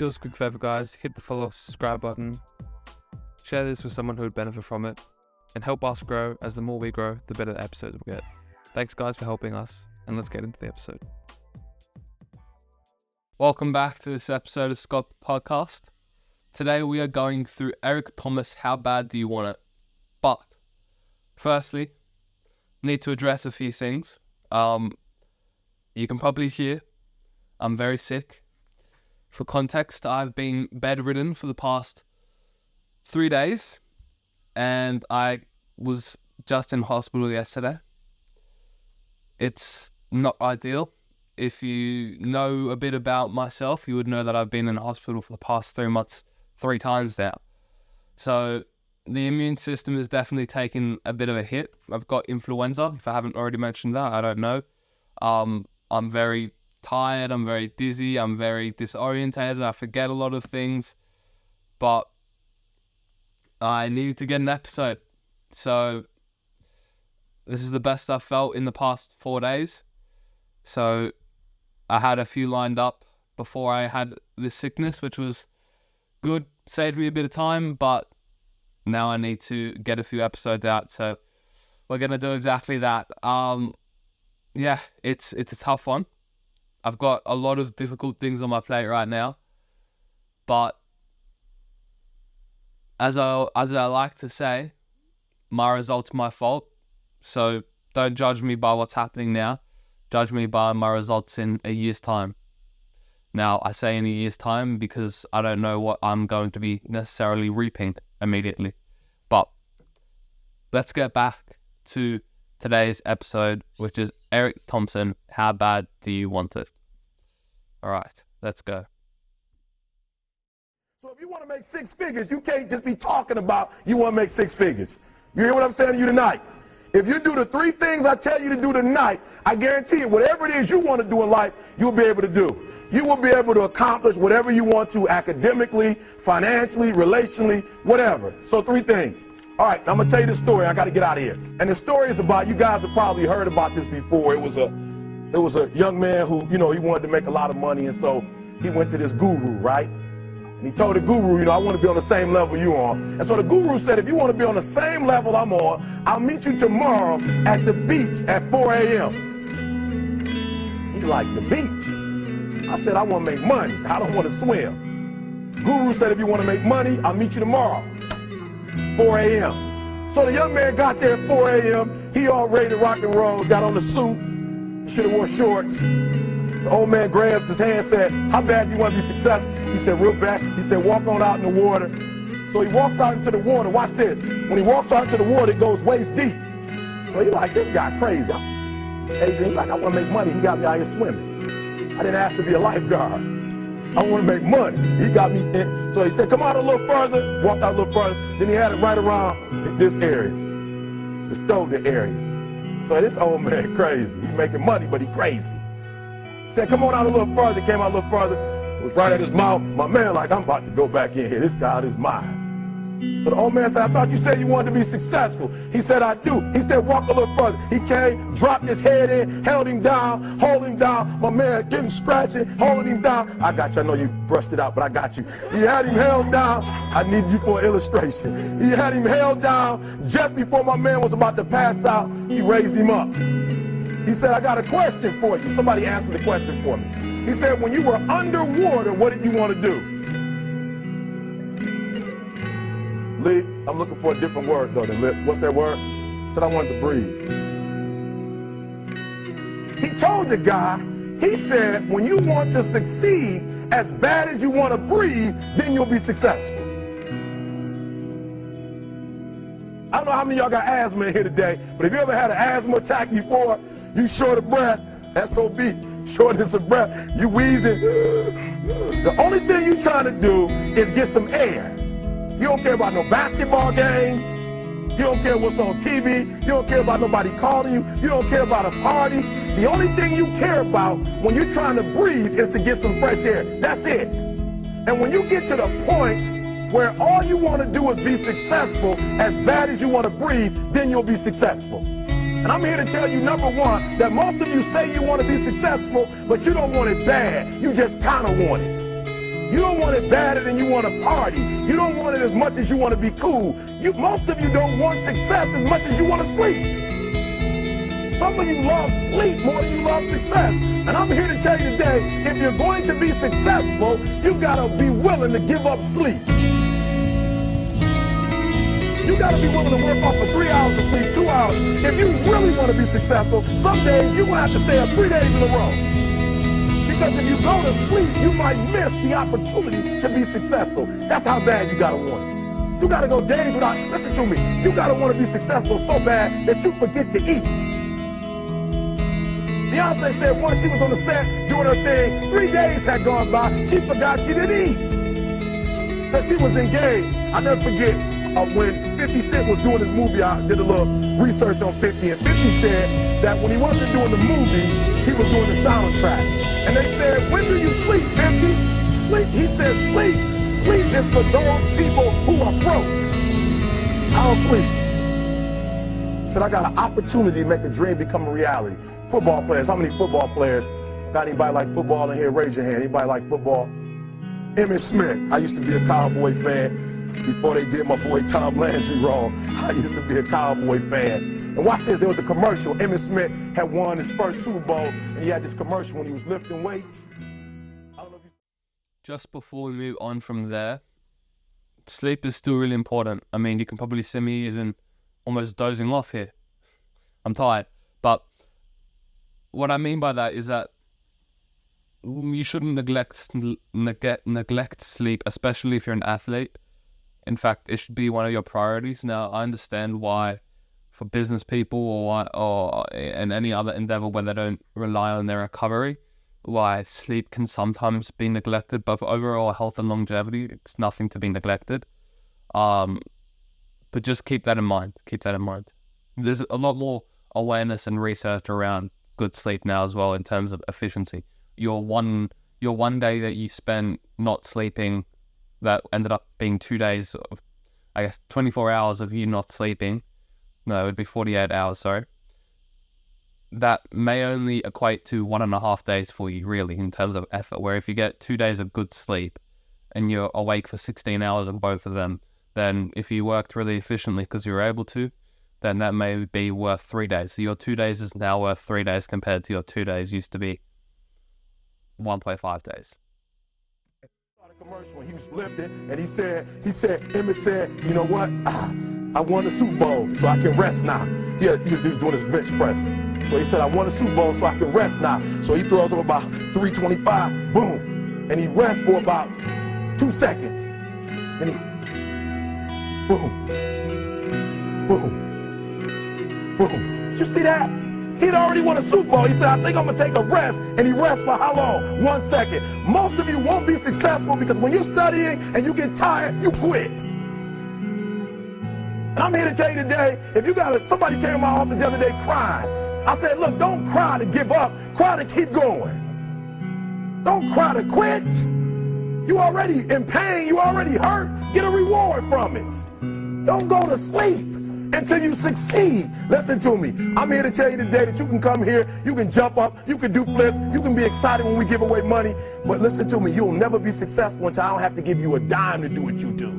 do us a quick favor, guys. Hit the follow, subscribe button. Share this with someone who would benefit from it. And help us grow, as the more we grow, the better the episodes we'll get. Thanks, guys, for helping us. And let's get into the episode. Welcome back to this episode of SCULPTED podcast. Today we are going through Eric Thomas, How Bad Do You Want It? But, firstly, need to address a few things. You can probably hear I'm very sick. For context, I've been bedridden for the past 3 days, and I was just in hospital yesterday. It's not ideal. If you know a bit about myself, you would know that I've been in hospital for the past 3 months, 3 times now. So the immune system is definitely taking a bit of a hit. I've got influenza. If I haven't already mentioned that, I don't know. I'm very tired. I'm very dizzy. I'm very disorientated. I forget a lot of things. But I needed to get an episode. So this is the best I've felt in the past 4 days. So I had a few lined up before I had this sickness, which was good. Saved me a bit of time, but now I need to get a few episodes out. So we're going to do exactly that. Yeah, it's a tough one. I've got a lot of difficult things on my plate right now. But as I like to say, my results are my fault. So don't judge me by what's happening now. Judge me by my results in a year's time. Now, I say in a year's time because I don't know what I'm going to be necessarily reaping immediately. But let's get back to today's episode, which is Eric Thompson, How Bad Do You Want It? All right, let's go. So if you want to make 6 figures, you can't just be talking about you want to make 6 figures. You hear what I'm saying to you tonight? If you do the 3 things I tell you to do tonight, I guarantee you, whatever it is you want to do in life, you'll be able to do. You will be able to accomplish whatever you want to academically, financially, relationally, whatever. So 3 things. All right, I'm going to tell you this story. I got to get out of here. And the story is about, you guys have probably heard about this before. It was a young man who, he wanted to make a lot of money. And so he went to this guru, right? And he told the guru, I want to be on the same level you on. And so the guru said, if you want to be on the same level I'm on, I'll meet you tomorrow at the beach at 4 a.m. He like, the beach? I said, I want to make money. I don't want to swim. Guru said, if you want to make money, I'll meet you tomorrow, 4 a.m. So the young man got there at 4 a.m. He all ready to rock and roll, got on the suit, should have wore shorts. The old man grabs his hand and said, how bad do you want to be successful? He said, real bad. He said, walk on out in the water. So he walks out into the water. Watch this. When he walks out into the water, it goes waist deep. So he like, this guy crazy. Adrian, he like, I want to make money. He got me out here swimming. I didn't ask to be a lifeguard. I want to make money. He got me in. So he said, come out a little further. Walked out a little further. Then he had it right around this area, the shoulder area. So this old man crazy. He making money, but he crazy. He said, come on out a little further. Came out a little further. It was right at his mouth. My man like, I'm about to go back in here. This God is mine. So the old man said, I thought you said you wanted to be successful. He said, I do. He said, walk a little further. He came, dropped his head in, held him down, hold him down. My man getting scratching, holding him down. I got you. I know you brushed it out, but I got you. He had him held down. I need you for an illustration. He had him held down. Just before my man was about to pass out, he raised him up. He said, I got a question for you. Somebody answer the question for me. He said, when you were underwater, what did you want to do? Lee, I'm looking for a different word though than lip. What's that word? He said, I wanted to breathe. He told the guy, he said, when you want to succeed as bad as you want to breathe, then you'll be successful. I don't know how many of y'all got asthma in here today, but if you ever had an asthma attack before, you short of breath, SOB, shortness of breath, you wheezing. The only thing you trying to do is get some air. You don't care about no basketball game. You don't care what's on TV. You don't care about nobody calling you. You don't care about a party. The only thing you care about when you're trying to breathe is to get some fresh air. That's it. And when you get to the point where all you want to do is be successful as bad as you want to breathe, then you'll be successful. And I'm here to tell you, number one, that most of you say you want to be successful, but you don't want it bad. You just kind of want it. You don't want it badder than you want to party. You don't want it as much as you want to be cool. Most of you don't want success as much as you want to sleep. Some of you love sleep more than you love success. And I'm here to tell you today, if you're going to be successful, you've got to be willing to give up sleep. You got to be willing to work off for 3 hours of sleep, 2 hours. If you really want to be successful, some days you're going to have to stay up 3 days in a row. Because if you go to sleep, you might miss the opportunity to be successful. That's how bad you got to want it. You got to go days without, listen to me, you got to want to be successful so bad that you forget to eat. Beyonce said once she was on the set doing her thing, 3 days had gone by, she forgot she didn't eat. Because she was engaged. I'll never forget when 50 Cent was doing his movie, I did a little research on 50, and 50 said that when he wasn't doing the movie, he was doing the soundtrack. And they said, when do you sleep, 50? Sleep. He said, sleep. Sleep is for those people who are broke. I don't sleep. Said I got an opportunity to make a dream become a reality. Football players, how many football players? Got anybody like football in here? Raise your hand. Anybody like football? Emmitt Smith. I used to be a Cowboy fan. Before they did my boy Tom Landry wrong, I used to be a Cowboy fan. And watch this, there was a commercial. Emmitt Smith had won his first Super Bowl, and he had this commercial when he was lifting weights. I don't know if you... Just before we move on from there, sleep is still really important. I mean, you can probably see me even almost dozing off here. I'm tired. But what I mean by that is that you shouldn't neglect sleep, especially if you're an athlete. In fact, it should be one of your priorities. Now, I understand why for business people or in any other endeavor where they don't rely on their recovery, why sleep can sometimes be neglected, but for overall health and longevity, it's nothing to be neglected. But just keep that in mind. Keep that in mind. There's a lot more awareness and research around good sleep now as well in terms of efficiency. Your one day that you spend not sleeping, that ended up being 2 days of, 24 hours of you not sleeping. No, it would be 48 hours, sorry. That may only equate to 1.5 days for you, really, in terms of effort. Where if you get 2 days of good sleep and you're awake for 16 hours on both of them, then if you worked really efficiently because you were able to, then that may be worth 3 days. So your 2 days is now worth 3 days compared to your 2 days used to be 1.5 days. Commercial when he was lifting, and he said, Emmitt said, you know what? I won the Super Bowl, so I can rest now. He was doing his bench press. So he said, I won the Super Bowl, so I can rest now. So he throws up about 325, boom, and he rests for about 2 seconds. And he, boom, boom, boom. Did you see that? He'd already won a Super Bowl. He said, I think I'm going to take a rest. And he rests for how long? 1 second. Most of you won't be successful because when you're studying and you get tired, you quit. And I'm here to tell you today, if you got somebody came to my office the other day crying. I said, look, don't cry to give up. Cry to keep going. Don't cry to quit. You already in pain. You already hurt. Get a reward from it. Don't go to sleep until you succeed. Listen to me. I'm here to tell you today that you can come here, you can jump up, you can do flips, you can be excited when we give away money. But listen to me, you'll never be successful until I don't have to give you a dime to do what you do.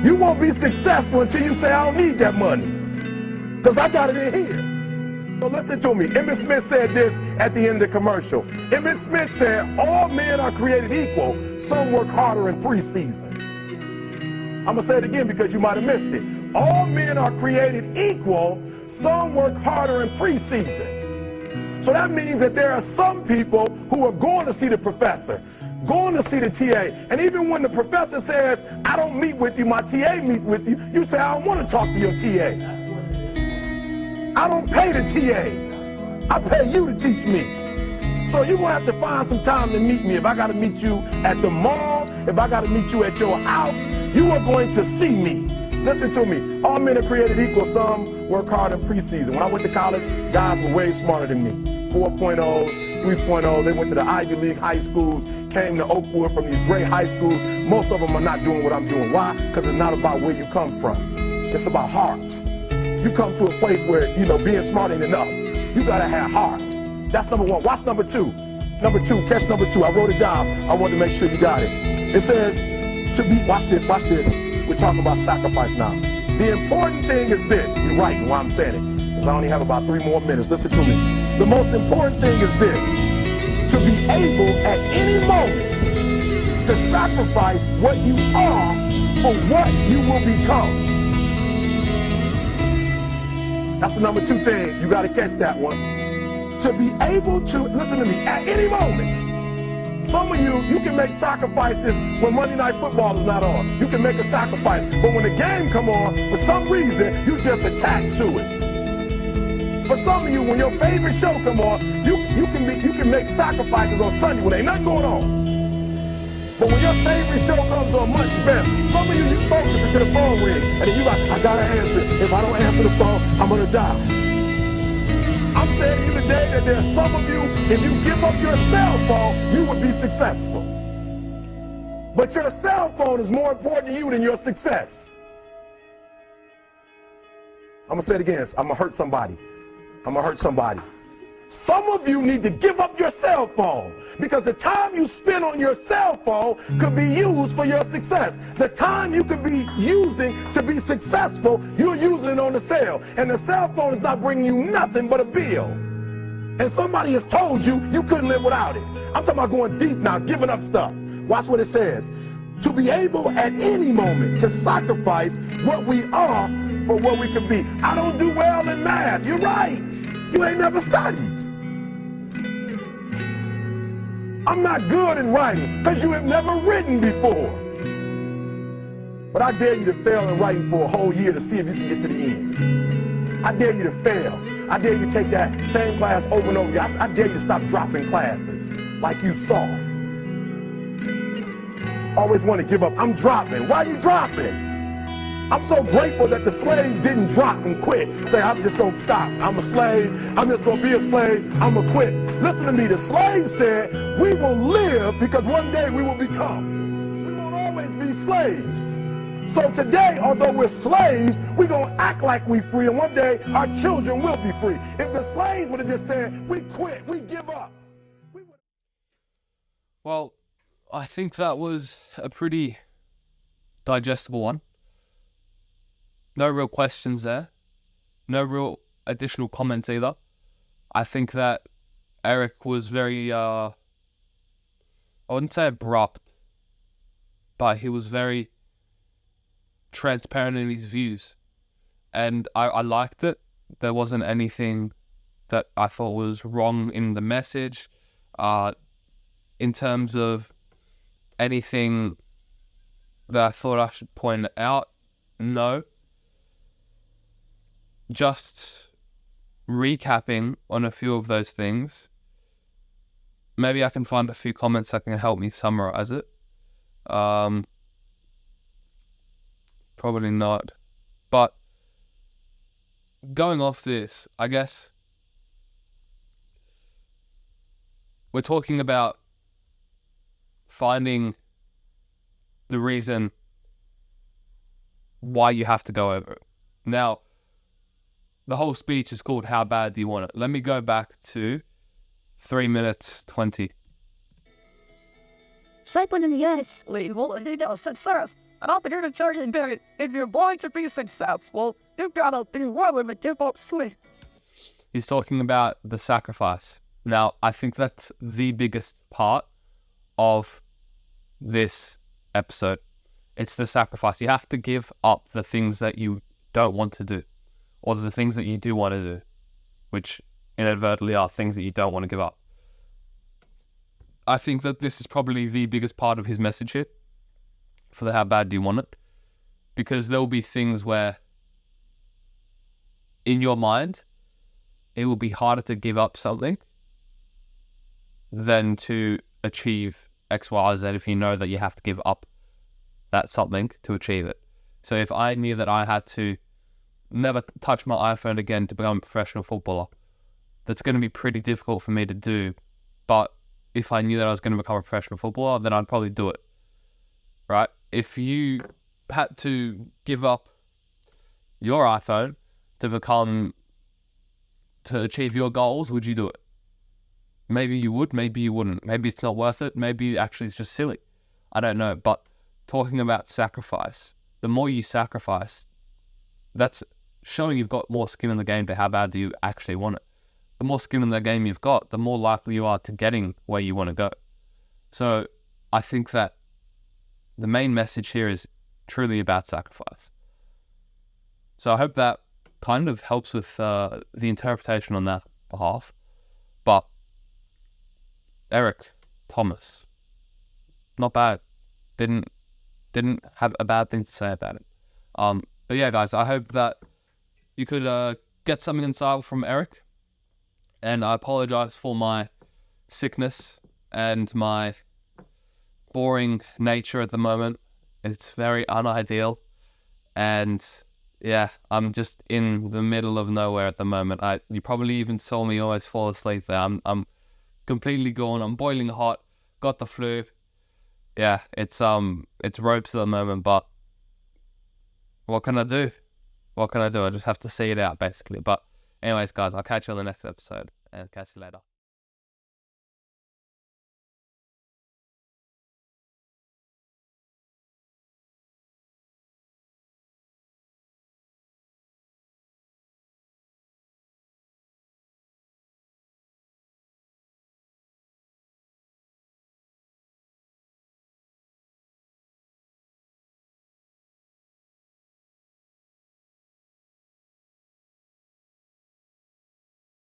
You won't be successful until you say, I don't need that money, because I got it in here. So listen to me. Emmitt Smith said this at the end of the commercial. Emmitt Smith said, all men are created equal. Some work harder in preseason. I'm going to say it again because you might have missed it. All men are created equal. Some work harder in preseason. So that means that there are some people who are going to see the professor, going to see the TA. And even when the professor says, I don't meet with you, my TA meets with you, you say, I don't want to talk to your TA. I don't pay the TA. I pay you to teach me. So you're going to have to find some time to meet me. If I got to meet you at the mall, if I got to meet you at your house, you are going to see me. Listen to me. All men are created equal. Some work hard in preseason. When I went to college, guys were way smarter than me. 4.0s, 3.0. They went to the Ivy League high schools, came to Oakwood from these great high schools. Most of them are not doing what I'm doing. Why? Because it's not about where you come from. It's about heart. You come to a place where, being smart ain't enough. You got to have heart. That's number one. Watch number two. Number two, catch number two. I wrote it down. I wanted to make sure you got it. It says to be, watch this. We're talking about sacrifice now. The important thing is this. You're right why I'm saying it, because I only have about 3 more minutes. Listen to me. The most important thing is this: to be able at any moment to sacrifice what you are for what you will become. That's the number 2 thing. You got to catch that one. To be able to, listen to me, at any moment. Some of you can make sacrifices when Monday Night Football is not on. You can make a sacrifice. But when the game come on, for some reason, you just attached to it. For some of you, when your favorite show come on, you can make sacrifices on Sunday when ain't nothing going on. But when your favorite show comes on Monday, bam, some of you focus until the phone ring, and then you like, I gotta answer it. If I don't answer the phone, I'm gonna die. I'm saying to you today that there's some of you, if you give up your cell phone, you would be successful. But your cell phone is more important to you than your success. I'm gonna say it again. I'm gonna hurt somebody. Some of you need to give up your cell phone, because the time you spend on your cell phone could be used for your success. The time you could be using to be successful, you're using it on the cell. And the cell phone is not bringing you nothing but a bill. And somebody has told you you couldn't live without it. I'm talking about going deep now, giving up stuff. Watch what it says. To be able at any moment to sacrifice what we are for what we could be. I don't do well in math. You're right. You ain't never studied. I'm not good in writing because you have never written before. But I dare you to fail in writing for a whole year to see if you can get to the end. I dare you to fail. I dare you to take that same class over and over again. I dare you to stop dropping classes like you soft. Always want to give up. I'm dropping. Why are you dropping? I'm so grateful that the slaves didn't drop and quit. Say, I'm just going to stop. I'm a slave. I'm just going to be a slave. I'm going to quit. Listen to me. The slaves said, we will live because one day we will become. We won't always be slaves. So today, although we're slaves, we're going to act like we're free, and one day our children will be free. If the slaves would have just said, we quit, we give up. Well, I think that was a pretty digestible one. No real questions there. No real additional comments either. I think that Eric was very, I wouldn't say abrupt, but he was very transparent in his views. And I liked it. There wasn't anything that I thought was wrong in the message. In terms of anything that I thought I should point out, no. Just recapping on a few of those things. Maybe I can find a few comments that can help me summarize it. Probably not. But going off this, I guess we're talking about finding the reason why you have to go over it. Now, the whole speech is called How Bad Do You Want It? Let me go back to 3 minutes 20. Yes, well, success. And I'm here to tell you that if you're going to be successful, you've got to be willing to give up sleep. He's talking about the sacrifice. Now, I think that's the biggest part of this episode. It's the sacrifice. You have to give up the things that you don't want to do, or the things that you do want to do, which inadvertently are things that you don't want to give up. I think that this is probably the biggest part of his message here for the How Bad Do You Want It? Because there will be things where in your mind, it will be harder to give up something than to achieve X, Y, or Z if you know that you have to give up that something to achieve it. So if I knew that I had to never touch my iPhone again to become a professional footballer, that's going to be pretty difficult for me to do. But if I knew that I was going to become a professional footballer, then I'd probably do it. Right? If you had to give up your iPhone to achieve your goals, would you do it? Maybe you would, maybe you wouldn't. Maybe it's not worth it. Maybe actually it's just silly. I don't know. But talking about sacrifice, the more you sacrifice, that's showing you've got more skin in the game to how bad do you actually want it. The more skin in the game you've got, the more likely you are to getting where you want to go. So I think that the main message here is truly about sacrifice. So I hope that kind of helps with the interpretation on that behalf. But Eric Thomas, not bad. Didn't have a bad thing to say about it. But yeah, guys, I hope that you could get something insightful from Eric. And I apologize for my sickness and my boring nature at the moment. It's very unideal. And yeah, I'm just in the middle of nowhere at the moment. You probably even saw me almost fall asleep there. I'm completely gone. I'm boiling hot. Got the flu. Yeah, it's ropes at the moment, but what can I do? I just have to see it out, basically. But anyways, guys, I'll catch you on the next episode, and catch you later.